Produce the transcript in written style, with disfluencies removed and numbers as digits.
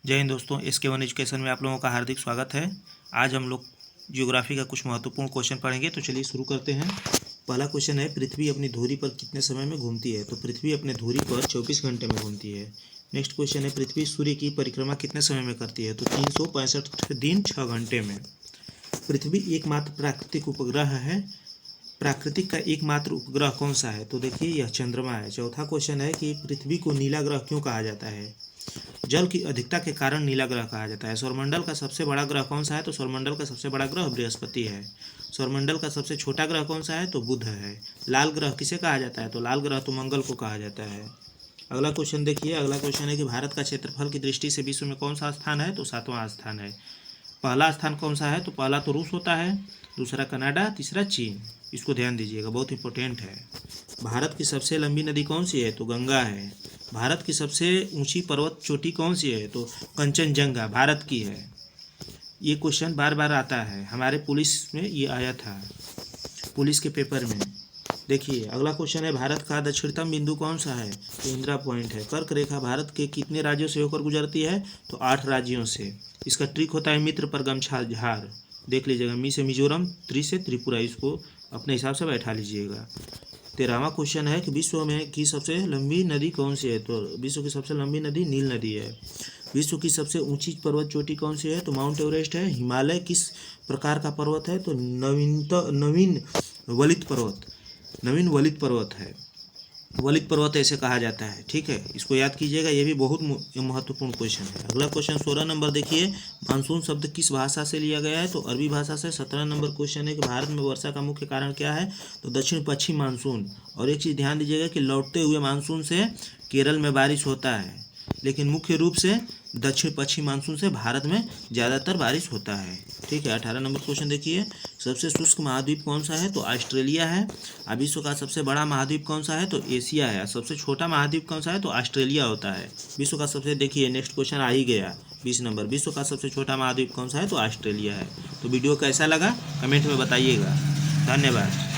जय हिंद दोस्तों, SK1 education में आप लोगों का हार्दिक स्वागत है। आज हम लोग ज्योग्राफी का कुछ महत्वपूर्ण क्वेश्चन पढ़ेंगे। तो चलिए शुरू करते हैं। पहला क्वेश्चन है, पृथ्वी अपनी धुरी पर कितने समय में घूमती है? तो पृथ्वी अपने धुरी पर 24 घंटे में घूमती है। नेक्स्ट क्वेश्चन है, पृथ्वी सूर्य की परिक्रमा कितने समय में करती है? तो 365 दिन 6 घंटे में। पृथ्वी एकमात्र प्राकृतिक उपग्रह है। प्राकृतिक का एकमात्र उपग्रह कौन सा है? तो देखिए यह चंद्रमा है। चौथा क्वेश्चन है कि पृथ्वी को नीला ग्रह क्यों कहा जाता है? जल की अधिकता के कारण नीला ग्रह कहा जाता है। सौरमंडल का सबसे बड़ा ग्रह कौन सा है? तो सौरमंडल का सबसे बड़ा ग्रह बृहस्पति है। सौरमंडल का सबसे छोटा ग्रह कौन सा है? तो बुध है। लाल ग्रह किसे कहा जाता है? तो लाल ग्रह तो मंगल को कहा जाता है। अगला क्वेश्चन देखिए। अगला क्वेश्चन है कि भारत का क्षेत्रफल की दृष्टि से विश्व में कौन सा स्थान है? तो 7वां स्थान है। पहला स्थान कौन सा है? तो पहला तो रूस होता है, दूसरा कनाडा, तीसरा चीन। इसको ध्यान दीजिएगा, बहुत इंपॉर्टेंट है। भारत की सबसे लंबी नदी कौन सी है? तो गंगा है। भारत की सबसे ऊंची पर्वत चोटी कौन सी है? तो कंचनजंगा भारत की है। ये क्वेश्चन बार बार आता है, हमारे पुलिस में ये आया था, पुलिस के पेपर में। देखिए अगला क्वेश्चन है, भारत का दक्षिणतम बिंदु कौन सा है? तो इंदिरा पॉइंट है। कर्क रेखा भारत के कितने राज्यों से होकर गुजरती है? तो 8 राज्यों से। इसका ट्रिक होता है मित्र पर गमछा झार। देख लीजिएगा, मी से मिजोरम, त्रि से त्रिपुरा। इसको अपने हिसाब से बैठा लीजिएगा। 13वां क्वेश्चन है कि विश्व में की सबसे लंबी नदी कौन सी है? तो विश्व की सबसे लंबी नदी नील नदी है। विश्व की सबसे ऊंची पर्वत चोटी कौन सी है? तो माउंट एवरेस्ट है। हिमालय किस प्रकार का पर्वत है? तो नवीन वलित पर्वत है। वलित पर्वत ऐसे कहा जाता है। ठीक है, इसको याद कीजिएगा, ये भी बहुत महत्वपूर्ण क्वेश्चन है। अगला क्वेश्चन 16 नंबर देखिए, मानसून शब्द किस भाषा से लिया गया है? तो अरबी भाषा से। 17 नंबर क्वेश्चन है कि भारत में वर्षा का मुख्य कारण क्या है? तो दक्षिण पश्चिम मानसून। और एक चीज़ ध्यान दीजिएगा कि लौटते हुए मानसून से केरल में बारिश होता है, लेकिन मुख्य रूप से दक्षिण पश्चिम मानसून से भारत में ज़्यादातर बारिश होता है। ठीक है। 18 नंबर क्वेश्चन देखिए, सबसे शुष्क महाद्वीप कौन सा है? तो ऑस्ट्रेलिया है। अब विश्व का सबसे बड़ा महाद्वीप कौन सा है? तो एशिया है। सबसे छोटा महाद्वीप कौन सा है? तो ऑस्ट्रेलिया होता है। विश्व का सबसे, देखिए नेक्स्ट क्वेश्चन आ ही गया 20 नंबर, विश्व का सबसे छोटा महाद्वीप कौन सा है? तो ऑस्ट्रेलिया है। तो वीडियो कैसा लगा कमेंट में बताइएगा। धन्यवाद।